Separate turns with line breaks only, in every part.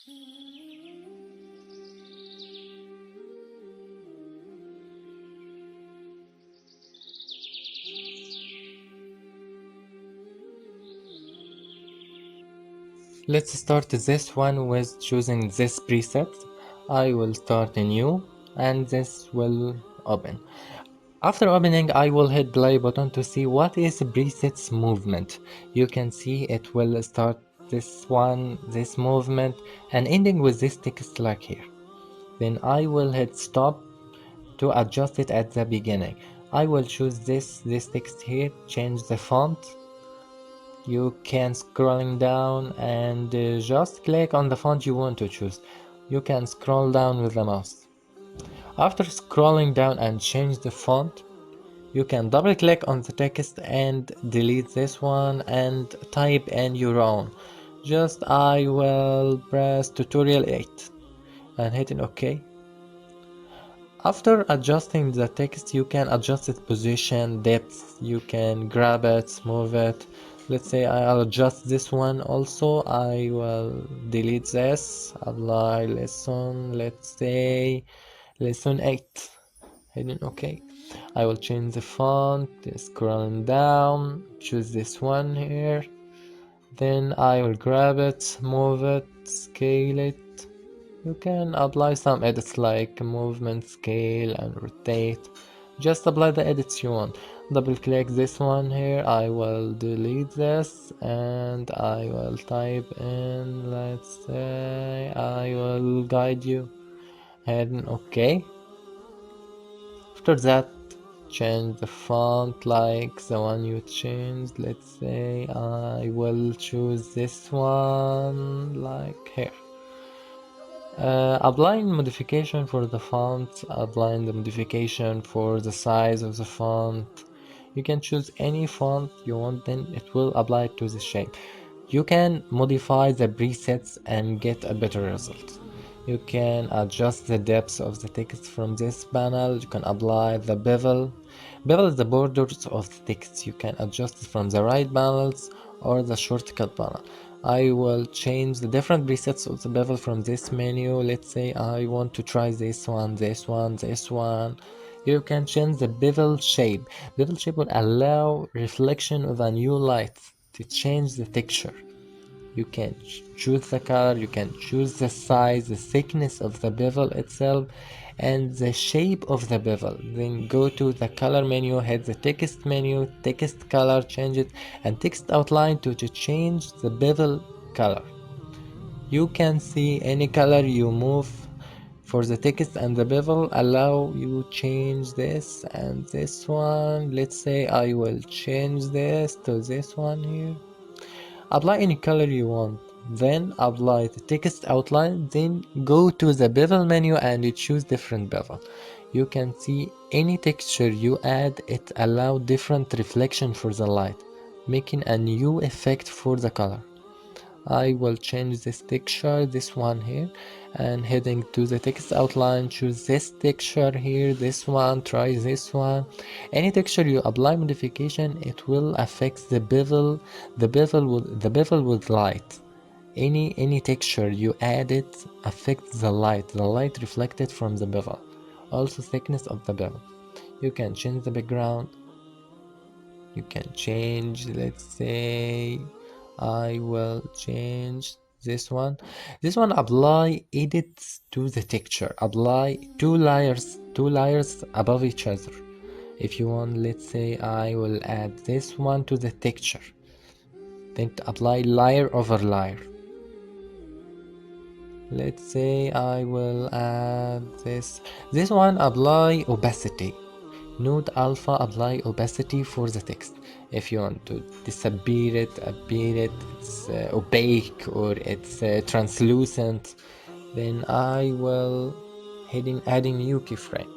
Let's start this one with choosing this preset. I will start a new and this will open. After opening, I will hit play button to see what is presets movement. You can see it will start this one, this movement, and ending with this text like here. Then I will hit stop to adjust it at the beginning. I will choose this text here, change the font. You can scrolling down and just click on the font you want to choose. You can scroll down with the mouse. After scrolling down and change the font, you can double click on the text and delete this one and type in your own. Just I will press tutorial 8 and hitting OK. After adjusting the text, you can adjust its position, depth, you can grab it, move it. Let's say I'll adjust this one also. I will delete this, apply lesson, let's say lesson 8. Hitting OK. I will change the font, scrolling down, choose this one here. Then I will grab it, move it, scale it. You can apply some edits like movement, scale and rotate. Just apply the edits you want. Double click this one here. I will delete this and I will type in, let's say, I will guide you. And OK. After that, change the font like the one you changed. Let's say I will choose this one like here. Applying modification for the font, applying the modification for the size of the font. You can choose any font you want, then it will apply to the shape. You can modify the presets and get a better result. You can adjust the depth of the text from this panel. You can apply the bevel. Bevel is the borders of the text. You can adjust it from the right panels or the shortcut panel. I will change the different presets of the bevel from this menu. Let's say I want to try this one, this one, this one. You can change the bevel shape. Bevel shape will allow reflection of a new light to change the texture. You can choose the color, you can choose the size, the thickness of the bevel itself, and the shape of the bevel. Then go to the color menu, hit the text menu, text color, change it, and text outline to change the bevel color. You can see any color you move for the text, and the bevel allow you change this and this one. Let's say I will change this to this one here. Apply any color you want, then apply the text outline, then go to the bevel menu and you choose different bevel. You can see any texture you add, it allow different reflection for the light, making a new effect for the color. I will change this texture, this one here, and heading to the text outline, choose this texture here, this one, try this one. Any texture you apply modification, it will affect the bevel, the bevel with light. Any texture you added affects the light reflected from the bevel. Also thickness of the bevel. You can change the background. You can change, let's say I will change this one. This one apply edits to the texture. Apply two layers above each other. If you want, let's say I will add this one to the texture. Then apply layer over layer. Let's say I will add this one, apply opacity. Node alpha apply opacity for the text. If you want to disappear it, appear it, it's opaque or it's translucent, then I will adding new keyframe.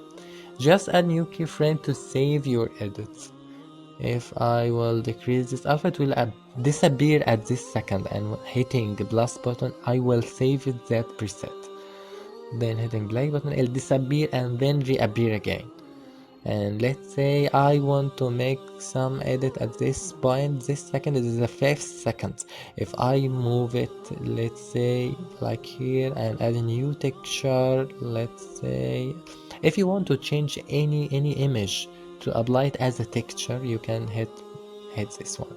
Just add new keyframe to save your edits. If I will decrease this alpha, it will disappear at this second, and hitting the plus button I will save it that preset. Then hitting play button, it'll disappear and then reappear again. And let's say I want to make some edit at this point. This second is the 5th second. If I move it, let's say like here, and add a new texture, let's say if you want to change any image to apply it as a texture, you can hit this one.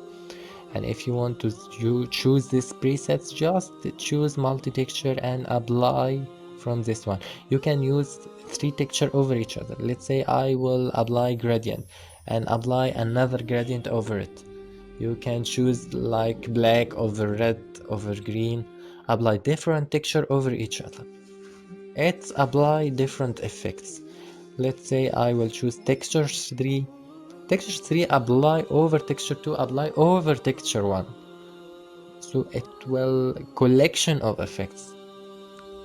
And if you want to choose this presets, just choose multi-texture and apply from this one. You can use 3 texture over each other. Let's say I will apply gradient and apply another gradient over it. You can choose like black over red over green, apply different texture over each other. It's apply different effects. Let's say I will choose texture 3. Texture 3 apply over texture 2, apply over texture 1. So it will collection of effects.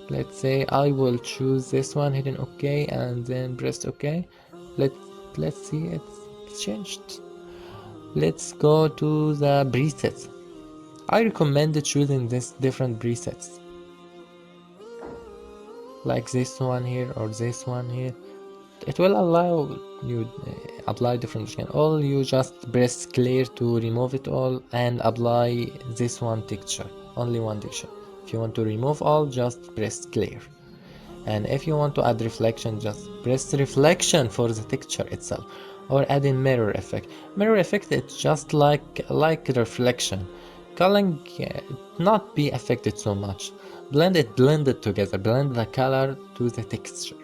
Let's say I will choose this one, hitting OK and then press OK. Let's see, it's changed. Let's go to the presets. I recommend choosing this different presets, like this one here or this one here. It will allow you apply different skin. All you just press clear to remove it all and apply this one texture, only one texture. If you want to remove all, just press clear. And if you want to add reflection, just press reflection for the texture itself, or add in mirror effect. Mirror effect, it's just like reflection. Coloring not be affected so much. Blend it together. Blend the color to the texture.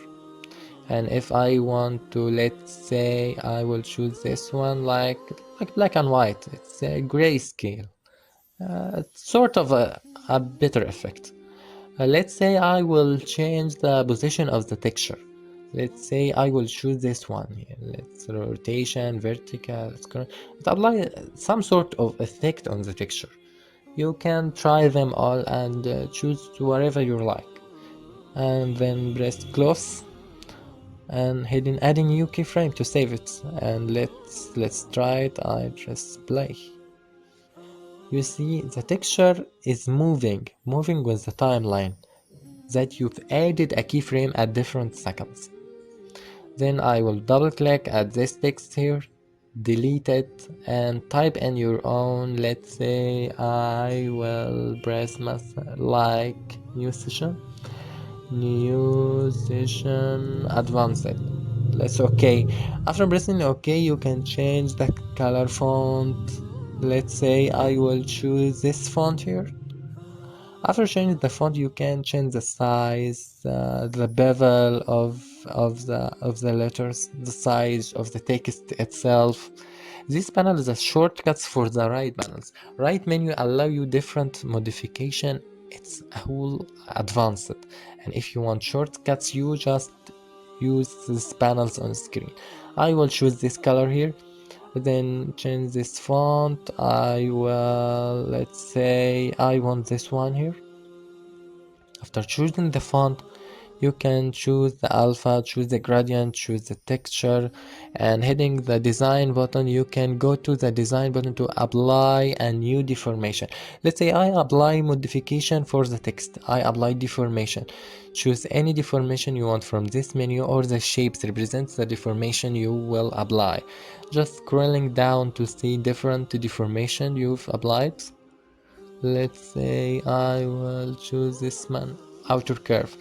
And if I want to, let's say I will choose this one like black and white. It's a grayscale. Sort of a better effect. Let's say I will change the position of the texture. Let's say I will choose this one here. Let's rotation, vertical, it apply some sort of effect on the texture. You can try them all and choose whatever you like. And then press close and adding new keyframe to save it. And let's try it. I press play. You see the texture is moving with the timeline that you've added a keyframe at different seconds. Then I will double click at this text here, delete it, and type in your own. Let's say I will press like new session advanced. Let's OK. After pressing OK, you can change the color font. Let's say I will choose this font here. After changing the font, you can change the size, the bevel of the letters, the size of the text itself. This panel is a shortcuts for the right panels. Right menu allow you different modification. It's a whole advanced. And if you want shortcuts, you just use these panels on screen. I will choose this color here, then change this font. I will, let's say I want this one here. After choosing the font, you can choose the alpha, choose the gradient, choose the texture, and hitting the design button, you can go to the design button to apply a new deformation. Let's say I apply modification for the text. I apply deformation. Choose any deformation you want from this menu, or the shapes represents the deformation you will apply. Just scrolling down to see different deformation you've applied. Let's say I will choose this outer curve,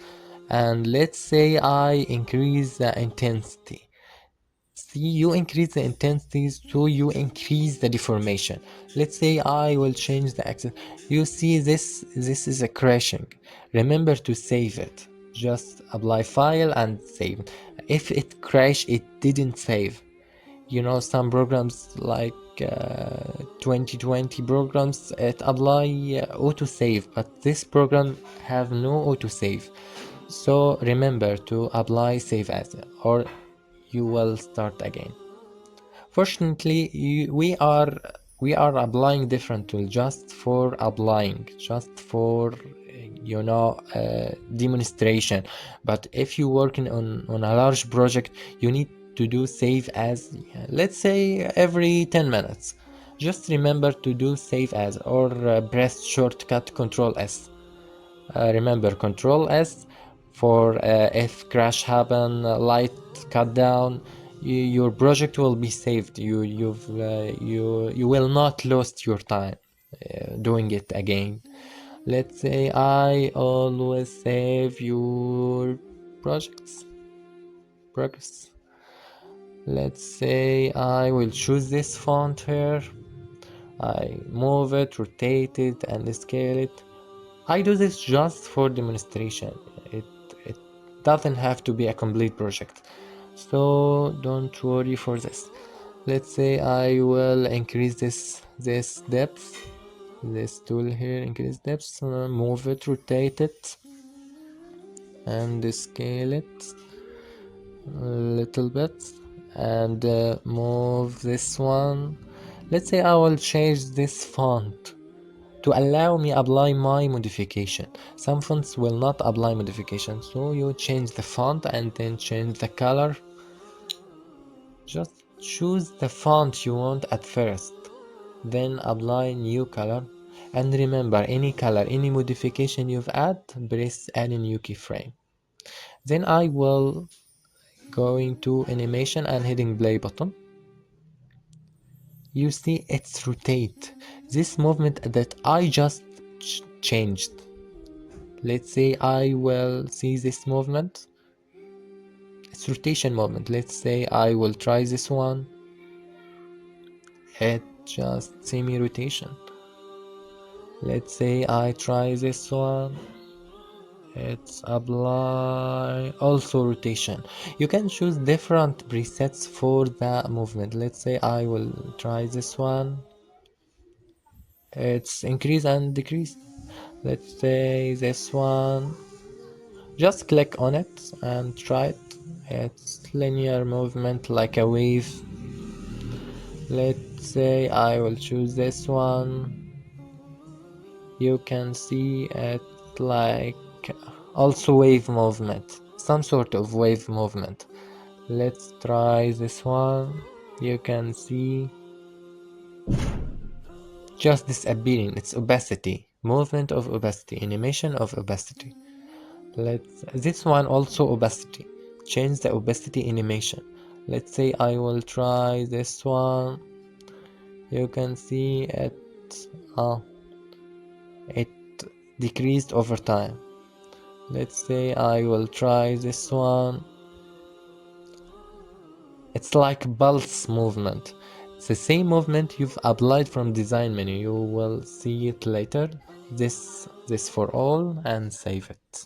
and let's say I increase the intensity. See, you increase the intensity, so you increase the deformation. Let's say I will change the axis. You see this is a crashing. Remember to save it. Just apply file and save. If it crash, it didn't save. Some programs like 2020 programs, it apply autosave, but this program have no autosave. So remember to apply save as, or you will start again. Fortunately, we are applying different tool just for applying, just for demonstration. But if you working on a large project, you need to do save as, let's say every 10 minutes. Just remember to do save as, or press shortcut Control S. Remember Control S for if crash happen, light cut down. your project will be saved. You will not lost your time doing it again. Let's say I always save your projects progress. Let's say I will choose this font here. I move it, rotate it, and scale it. I do this just for demonstration. It doesn't have to be a complete project. So don't worry for this. Let's say I will increase this depth. This tool here, increase depth, move it, rotate it, and scale it a little bit, and move this one. Let's say I will change this font to allow me apply my modification. Some fonts will not apply modification, so you change the font and then change the color. Just choose the font you want at first, then apply new color. And remember, any color, any modification you've add, press add a new keyframe. Then I will going to animation and hitting play button. You see it's rotate. This movement that I just changed. Let's say I will see this movement. It's rotation movement. Let's say I will try this one. It just semi-rotation. Let's say I try this one. It's apply also rotation. You can choose different presets for the movement. Let's say I will try this one. It's increase and decrease. Let's say this one. Just click on it and try it. It's linear movement like a wave. Let's say I will choose this one. You can see it like also wave movement, some sort of wave movement. Let's try this one. You can see just disappearing. It's opacity, movement of opacity, animation of opacity. Let's this one also opacity. Change the opacity animation. Let's say I will try this one. You can see it it decreased over time. Let's say I will try this one. It's like pulse movement. It's the same movement you've applied from design menu. You will see it later. This for all and save it.